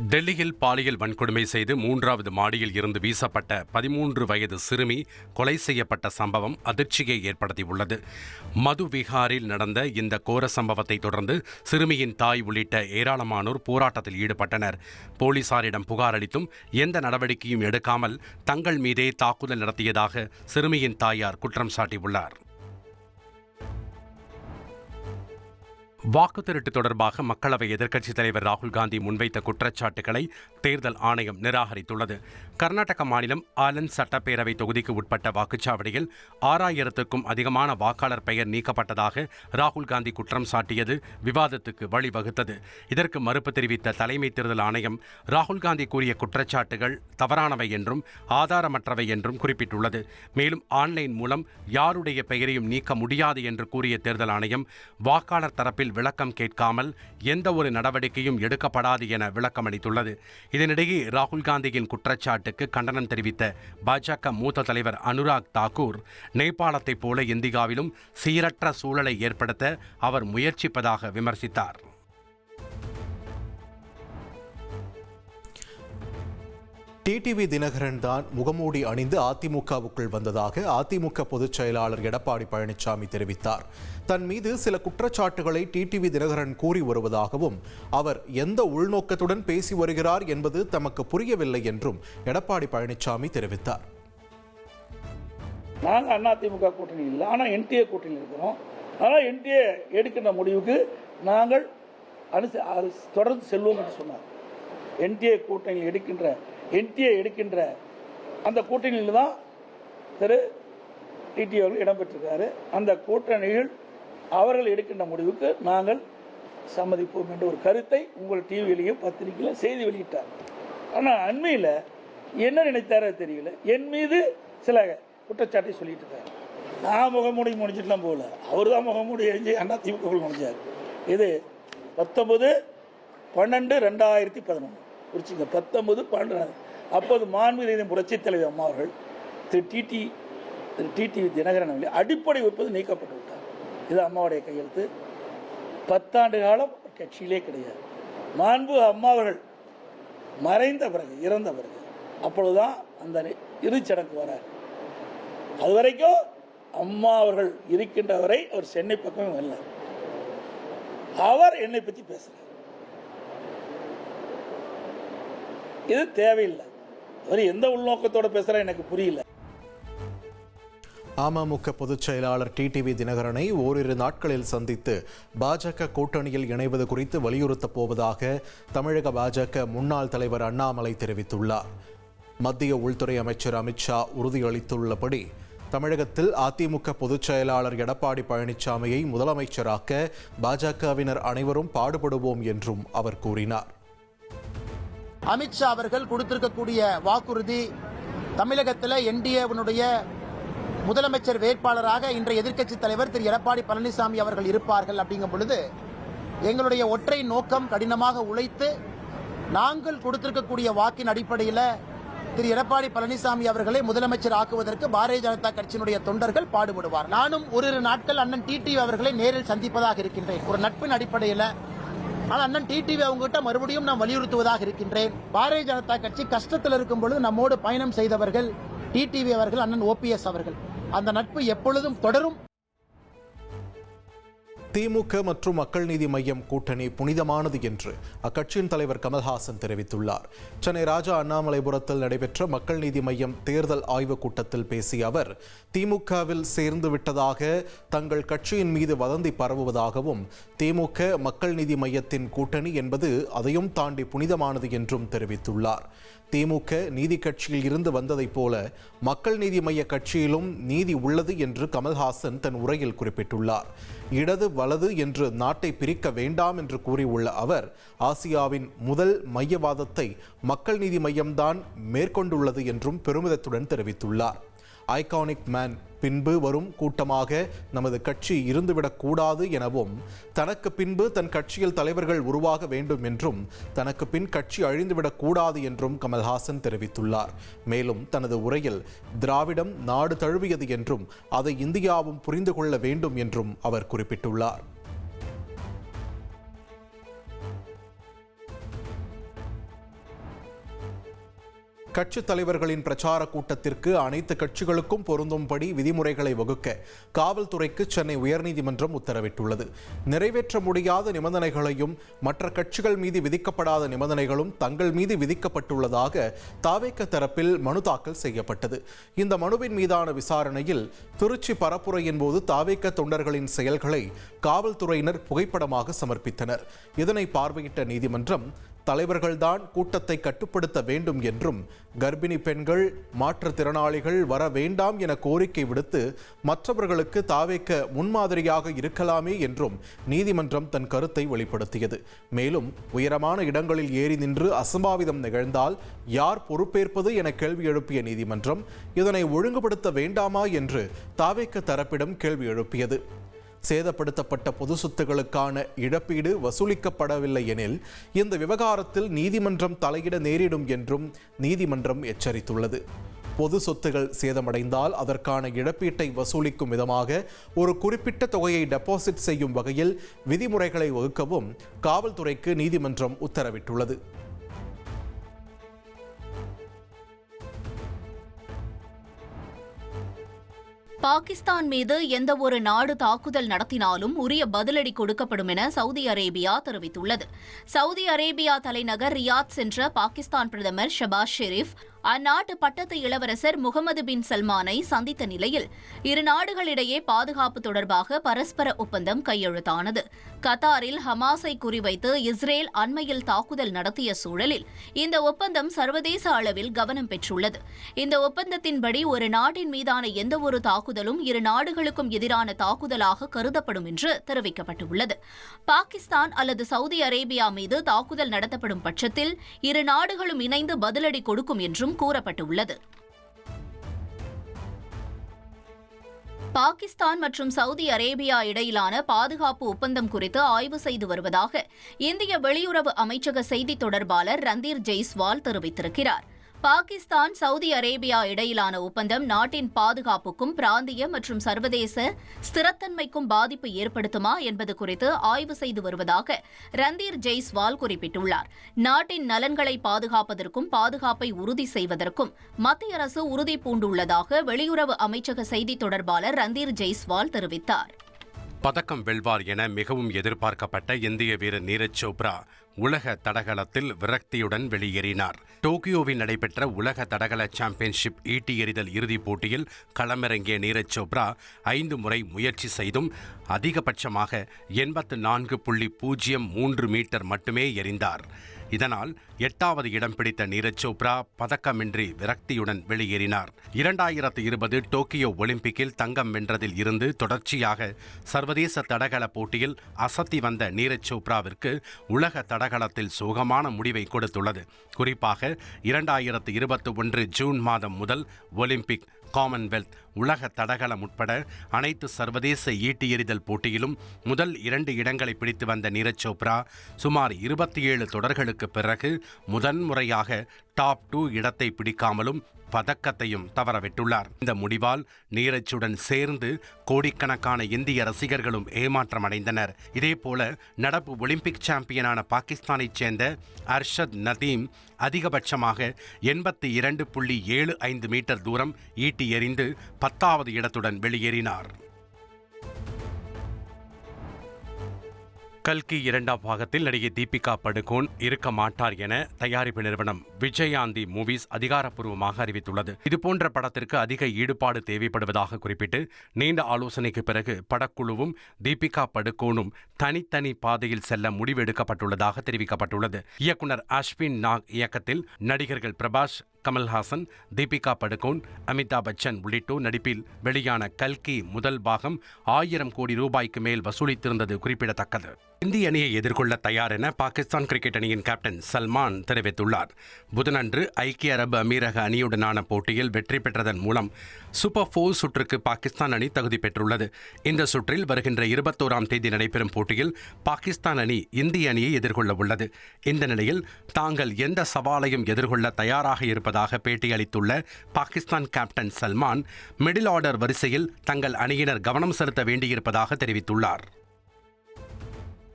டெல்லியில் பாலியல் வன்கொடுமை செய்து 3வது மாடியில் இருந்து வீசப்பட்ட 13 வயது சிறுமி கொலை செய்யப்பட்ட சம்பவம் அதிர்ச்சியை ஏற்படுத்தியுள்ளது. மது விஹாரில் நடந்த இந்த கோர சம்பவத்தை தொடர்ந்து சிறுமியின் தாய் உள்ளிட்ட ஏராளமானோர் போராட்டத்தில் ஈடுபட்டனர். போலீசாரிடம் புகார் அளித்தும் எந்த நடவடிக்கையும் எடுக்காமல் தங்கள் மீதே தாக்குதல் நடத்தியதாக சிறுமியின் தாயார் குற்றம் சாட்டியுள்ளார். வாக்கு திருட்டு தொடர்பாக மக்களவை எதிர்க்கட்சித் தலைவர் ராகுல் காந்தி முன்வைத்த குற்றச்சாட்டுகளை தேர்தல் ஆணையம் நிராகரித்துள்ளது. கர்நாடக மாநிலம் ஆலந்த் சட்டப்பேரவை தொகுதிக்கு உட்பட்ட வாக்குச்சாவடியில் 6000க்கும் அதிகமான வாக்காளர் பெயர் நீக்கப்பட்டதாக ராகுல் காந்தி குற்றம் சாட்டியது விவாதத்துக்கு வழிவகுத்தது. இதற்கு மறுப்பு தெரிவித்த தலைமை தேர்தல் ஆணையம் ராகுல் காந்தி கூறிய குற்றச்சாட்டுகள் தவறானவை என்றும் ஆதாரமற்றவை என்றும் குறிப்பிட்டுள்ளது. மேலும் ஆன்லைன் மூலம் யாருடைய பெயரையும் நீக்க முடியாது என்று கூறிய தேர்தல் ஆணையம் வாக்காளர் தரப்பில் விளக்கம் கேட்காமல் எந்த ஒரு நடவடிக்கையும் எடுக்கப்படாது என விளக்கமளித்துள்ளது. இதனிடையே ராகுல் காந்தியின் குற்றச்சாட்டுக்கு கண்டனம் தெரிவித்த பாஜக மூத்த தலைவர் அனுராக் தாக்கூர், நேபாளத்தைப் போல இந்தியாவிலும் சீரற்ற சூழலை ஏற்படுத்த அவர் முயற்சிப்பதாக விமர்சித்தார். டிடிவி தினகரன் தான் முகமூடி அணிந்து அதிமுகவுக்குள் வந்ததாக அதிமுக பொதுச் செயலாளர் எடப்பாடி பழனிசாமி தெரிவித்தார். தன் மீது சில குற்றச்சாட்டுகளை டிடிவி தினகரன் கூறி வருவதாகவும் அவர் எந்த உள்நோக்கத்துடன் பேசி வருகிறார் என்பது தமக்கு புரியவில்லை என்றும் எடப்பாடி பழனிசாமி தெரிவித்தார். நாங்கள் அதிமுக கூட்டணி இல்லை, ஆனால் என்டிஏ கூட்டணி இருக்கிறோம். ஆனால் என்டிஏ எடுக்கின்ற முடிவுக்கு நாங்கள் தொடர்ந்து செல்வோம் என்று சொன்னார். என்டிஏ எடுக்கின்ற அந்த கூட்டணியில் தான் திரு டிடி அவர்கள் இடம்பெற்றிருக்காரு. அந்த கூட்டணியில் அவர்கள் எடுக்கின்ற முடிவுக்கு நாங்கள் சம்மதிப்போம் என்ற ஒரு கருத்தை உங்கள் டிவியிலையும் பத்திரிகையிலும் செய்தி வெளியிட்டார். ஆனால் அண்மையில் என்ன நினைத்தாரோ தெரியல, என் மீது சில குற்றச்சாட்டை சொல்லிட்டு இருக்காரு. நான் முகமூடி முடிஞ்சிட்டுலாம் போகல, அவர் தான் முகமூடி எரிஞ்சு அதிமுக முடிஞ்சார். இது 19/12/2011 குறிச்சிங்க. 19/12 அப்போது மாண்புமிகு புரட்சித் தலைவர் அம்மா அவர்கள் திரு டிடி தினகரன் அவர்கள் அடிப்படை உறுப்பு நீக்கப்பட்டு விட்டார். இது அம்மாவுடைய கையெழுத்து. 10 ஆண்டு காலம் கட்சியிலே கிடையாது. மாண்பு அம்மா அவர்கள் மறைந்த பிறகு, இறந்த பிறகு, அப்பொழுதுதான் அந்த இறுதிச்சடங்கு வரார். அது வரைக்கும் அம்மா அவர்கள் இருக்கின்ற வரை அவர் சென்னை பக்கமே வரல. அவர் என்னை பற்றி பேசுறார். இது தேவையில்லை. அவர் எந்த உள்நோக்கத்தோட பேசுறா எனக்கு புரியல. அமமுக பொதுச் செயலாளர் டிடிவி தினகரனை ஓரிரு நாட்களில் சந்தித்து பாஜக கூட்டணியில் இணைவது குறித்து வலியுறுத்தப் போவதாக தமிழக பாஜக முன்னாள் தலைவர் அண்ணாமலை தெரிவித்துள்ளார். மத்திய உள்துறை அமைச்சர் அமித்ஷா உறுதியளித்துள்ளபடி தமிழகத்தில் அதிமுக பொதுச் செயலாளர் எடப்பாடி பழனிசாமியை முதலமைச்சராக்க பாஜகவினர் அனைவரும் பாடுபடுவோம் என்றும் அவர் கூறினார். அமித்ஷா அவர்கள் கொடுத்திருக்கக்கூடிய வாக்குறுதி, தமிழகத்தில் என்டிஏவினுடைய முதலமைச்சர் வேட்பாளராக இன்றைய எதிர்க்கட்சித் தலைவர் திரு எடப்பாடி பழனிசாமி அவர்கள் இருப்பார்கள். அப்படிங்கும் பொழுது எங்களுடைய ஒற்றை நோக்கம் கடினமாக உழைத்து நாங்கள் கொடுத்திருக்கக்கூடிய வாக்கின் அடிப்படையில் திரு எடப்பாடி பழனிசாமி அவர்களை முதலமைச்சர் ஆக்குவதற்கு பாரதிய ஜனதா கட்சியினுடைய தொண்டர்கள் பாடுபடுவார். நானும் ஓரிரு நாட்கள் அண்ணன் டிடிவி அவர்களை நேரில் சந்திப்பதாக இருக்கின்றேன், ஒரு நட்பின் அடிப்படையில். ஆனால் அண்ணன் டிடிவி அவங்ககிட்ட மறுபடியும் நான் வலியுறுத்துவதாக இருக்கின்றேன். பாரதிய ஜனதா கட்சி கஷ்டத்தில் இருக்கும் பொழுது நம்மோடு பயணம் செய்தவர்கள் டிடிவி அவர்கள், அண்ணன் ஓபிஎஸ் அவர்கள். அந்த நட்பு எப்பொழுதும் தொடரும். திமுக மற்றும் மக்கள் நீதி மய்யம் கூட்டணி புனிதமானது என்று அக்கட்சியின் தலைவர் கமல்ஹாசன் தெரிவித்துள்ளார். சென்னை ராஜா அண்ணாமலைபுரத்தில் நடைபெற்ற மக்கள் நீதி மய்யம் தேர்தல் ஆய்வுக் கூட்டத்தில் பேசிய அவர், திமுகவில் சேர்ந்து விட்டதாக தங்கள் கட்சியின் மீது வதந்தி பரவுவதாகவும், திமுக மக்கள் நீதி மய்யத்தின் கூட்டணி என்பது அதையும் தாண்டி புனிதமானது என்றும் தெரிவித்துள்ளார். திமுக நீதி கட்சியில் இருந்து வந்ததைப் போல மக்கள் நீதி மய்ய கட்சியிலும் நீதி உள்ளது என்று கமல்ஹாசன் தன் உரையில் குறிப்பிட்டுள்ளார். இடது வலது என்று நாட்டை பிரிக்க வேண்டாம் என்று கூறியுள்ள அவர், ஆசியாவின் முதல் மையவாதத்தை மக்கள் நீதி மய்யம்தான் மேற்கொண்டுள்ளது என்றும் பெருமிதத்துடன் தெரிவித்துள்ளார். ஐகானிக் மேன் பின்பு வரும் கூட்டமாக நமது கட்சி இருந்துவிடக்கூடாது எனவும், தனக்கு பின்பு தன் கட்சியில் தலைவர்கள் உருவாக வேண்டும் என்றும், தனக்கு பின் கட்சி அழிந்துவிடக்கூடாது என்றும் கமல்ஹாசன் தெரிவித்துள்ளார். மேலும் தனது உரையில் திராவிடம் நாடு தழுவியது என்றும் அதை இந்தியாவும் புரிந்து கொள்ள வேண்டும் என்றும் அவர் குறிப்பிட்டுள்ளார். கட்சித் தலைவர்களின் பிரச்சார கூட்டத்திற்கு அனைத்து கட்சிகளுக்கும் பொருந்தும்படி விதிமுறைகளை வகுக்க காவல்துறைக்கு சென்னை உயர்நீதிமன்றம் உத்தரவிட்டுள்ளது. நிறைவேற்ற முடியாத நிபந்தனைகளையும் மற்ற கட்சிகள் மீது விதிக்கப்படாத நிபந்தனைகளும் தங்கள் மீது விதிக்கப்பட்டுள்ளதாக தாவேக தரப்பில் மனு தாக்கல் செய்யப்பட்டது. இந்த மனுவின் மீதான விசாரணையில் திருச்சி பரப்புரையின் போது தாவேக தொண்டர்களின் செயல்களை காவல்துறையினர் புகைப்படமாக சமர்ப்பித்தனர். இதனை பார்வையிட்ட நீதிமன்றம் தலைவர்கள்தான் கூட்டத்தை கட்டுப்படுத்த வேண்டும் என்றும் கர்ப்பிணி பெண்கள், மாற்றுத்திறனாளிகள் வர வேண்டாம் என கோரிக்கை விடுத்து மற்றவர்களுக்கு தாவேக முன்மாதிரியாக இருக்கலாமே என்றும் நீதிமன்றம் தன் கருத்தை வெளிப்படுத்தியது. மேலும் உயரமான இடங்களில் ஏறி நின்று அசம்பாவிதம் நிகழ்ந்தால் யார் பொறுப்பேற்பது என கேள்வி எழுப்பிய நீதிமன்றம் இதனை ஒழுங்குபடுத்த வேண்டாமா என்று தாவேக தரப்பிடம் கேள்வி எழுப்பியது. சேதப்படுத்தப்பட்ட பொது சொத்துக்களுக்கான இழப்பீடு வசூலிக்கப்படவில்லை எனில் இந்த விவகாரத்தில் நீதிமன்றம் தலையிட நேரிடும் என்றும் நீதிமன்றம் எச்சரித்துள்ளது. பொது சொத்துகள் சேதமடைந்தால் அதற்கான இழப்பீட்டை வசூலிக்கும் விதமாக ஒரு குறிப்பிட்ட தொகையை டெபாசிட் செய்யும் வகையில் விதிமுறைகளை வகுக்கவும் காவல்துறைக்கு நீதிமன்றம் உத்தரவிட்டுள்ளது. பாகிஸ்தான் மீது எந்த ஒரு நாடு தாக்குதல் நடத்தினாலும் உரிய பதிலடி கொடுக்கப்படும் என சவுதி அரேபியா தெரிவித்துள்ளது. சவுதி அரேபியா தலைநகர் ரியாத் சென்ற பாகிஸ்தான் பிரதமர் ஷபாஸ் ஷெரீப் அந்நாட்டு பட்டத்து இளவரசர் முகமது பின் சல்மானை சந்தித்த நிலையில் இரு நாடுகளிடையே பாதுகாப்பு தொடர்பாக பரஸ்பர ஒப்பந்தம் கையெழுத்தானது. கத்தாரில் ஹமாஸை குறிவைத்து இஸ்ரேல் அண்மையில் தாக்குதல் நடத்திய சூழலில் இந்த ஒப்பந்தம் சர்வதேச அளவில் கவனம் பெற்றுள்ளது. இந்த ஒப்பந்தத்தின்படி ஒரு நாட்டின் மீதான எந்தவொரு தாக்குதலும் இரு நாடுகளுக்கும் எதிரான தாக்குதலாக கருதப்படும் என்று தெரிவிக்கப்பட்டுள்ளது. பாகிஸ்தான் அல்லது சவுதி அரேபியா மீது தாக்குதல் நடத்தப்படும் பட்சத்தில் இரு நாடுகளும் இணைந்து பதிலடி கொடுக்கும் என்றும் கூறப்பட்டுள்ளது. பாகிஸ்தான் மற்றும் சவுதி அரேபியா இடையிலான பாதுகாப்பு ஒப்பந்தம் குறித்து ஆய்வு செய்து வருவதாக இந்திய வெளியுறவு அமைச்சக செய்தித் தொடர்பாளர் ரந்தீர் ஜெய்ஸ்வால் தெரிவித்திருக்கிறார். பாகிஸ்தான் சவுதி அரேபியா இடையிலான ஒப்பந்தம் நாட்டின் பாதுகாப்புக்கும் பிராந்திய மற்றும் சர்வதேச ஸ்திரத்தன்மைக்கும் பாதிப்பு ஏற்படுத்துமா என்பது குறித்து ஆய்வு செய்து வருவதாக ரந்தீர் ஜெய்ஸ்வால் குறிப்பிட்டுள்ளார். நாட்டின் நலன்களை பாதுகாப்பதற்கும் பாதுகாப்பை உறுதி செய்வதற்கும் மத்திய அரசு உறுதி பூண்டுள்ளதாக வெளியுறவு அமைச்சக செய்தித் தொடர்பாளர் ரந்தீர் ஜெய்ஸ்வால் தெரிவித்தார். பதக்கம் வெல்வார் என மிகவும் எதிர்பார்க்கப்பட்ட இந்திய வீரர் நீரஜ் சோப்ரா உலக தடகளத்தில் விரக்தியுடன் வெளியேறினார். டோக்கியோவில் நடைபெற்ற உலக தடகள சாம்பியன்ஷிப் ஈட்டி எறிதல் இறுதிப் போட்டியில் களமிறங்கிய நீரஜ் சோப்ரா 5 முறை முயற்சி செய்தும் அதிகபட்சமாக 84.03 மீட்டர் மட்டுமே எறிந்தார். இதனால் 8வது இடம் பிடித்த நீரஜ் சோப்ரா பதக்கமின்றி விரக்தியுடன் வெளியேறினார். 2020 டோக்கியோ ஒலிம்பிக்கில் தங்கம் வென்றதில் இருந்து தொடர்ச்சியாக சர்வதேச தடகள போட்டியில் அசத்தி வந்த நீரஜ் சோப்ராவிற்கு உலக தடகளத்தில் சோகமான முடிவை கொடுத்துள்ளது. குறிப்பாக 2021 ஜூன் மாதம் முதல் ஒலிம்பிக், காமன்வெல்த், உலக தடகளம் உட்பட அனைத்து சர்வதேச ஈட்டி எறிதல் போட்டியிலும் முதல் 2 இடங்களை பிடித்து வந்த நீரஜ் சோப்ரா சுமார் 27 தொடர்களுக்கு பிறகு முதன்முறையாக டாப் 2 இடத்தை பிடிக்காமலும் பதக்கத்தையும் தவறவிட்டுள்ளார். இந்த முடிவால் நீரஜுடன் சேர்ந்து கோடிக்கணக்கான இந்திய ரசிகர்களும் ஏமாற்றமடைந்தனர். இதேபோல நடப்பு ஒலிம்பிக் சாம்பியனான பாகிஸ்தானைச் சேர்ந்த அர்ஷத் நதீம் அதிகபட்சமாக 82.75 மீட்டர் தூரம் ஈட்டி எறிந்து 10வது இடத்துடன் வெளியேறினார். கல்கி 2ஆம் பாகத்தில் நடிகை தீபிகா படுகோன் இருக்க மாட்டார் என தயாரிப்பு நிறுவனம் விஜயாந்தி மூவிஸ் அதிகாரப்பூர்வமாக அறிவித்துள்ளது. இதுபோன்ற படத்திற்கு அதிக ஈடுபாடு தேவைப்படுவதாக குறிப்பிட்டு நீண்ட ஆலோசனைக்கு பிறகு படக்குழுவும் தீபிகா படுகோனும் தனித்தனி பாதையில் செல்ல முடிவெடுக்கப்பட்டுள்ளதாக தெரிவிக்கப்பட்டுள்ளது. இயக்குனர் அஸ்வின் நாக் இயக்கத்தில் நடிகர்கள் பிரபாஸ், கமல்ஹாசன், தீபிகா படுகோன், அமிதாப் பச்சன் உள்ளிட்டோர் நடிப்பில் வெளியான கல்கி முதல் பாகம் 1000 கோடி ரூபாய்க்கு மேல் வசூலித்திருந்தது குறிப்பிடத்தக்கது. இந்திய அணியை எதிர்கொள்ள தயார் என பாகிஸ்தான் கிரிக்கெட் அணியின் கேப்டன் சல்மான் தெரிவித்துள்ளார். புதனன்று ஐக்கிய அரபு அமீரக அணியுடனான போட்டியில் வெற்றி பெற்றதன் மூலம் சூப்பர் 4 சுற்றுக்கு பாகிஸ்தான் அணி தகுதி பெற்றுள்ளது. இந்த சுற்றில் வருகின்ற 21ஆம் தேதி நடைபெறும் போட்டியில் பாகிஸ்தான் அணி இந்திய அணியை எதிர்கொள்ள உள்ளது. இந்த நிலையில் தாங்கள் எந்த சவாலையும் எதிர்கொள்ள தயாராக இருப்பதாக பேட்டியளித்துள்ள Pakistan captain Salman middle order வரிசையில் தங்கள் அணியினர் கவனம் செலுத்த வேண்டியிருப்பதாக தெரிவித்துள்ளார்.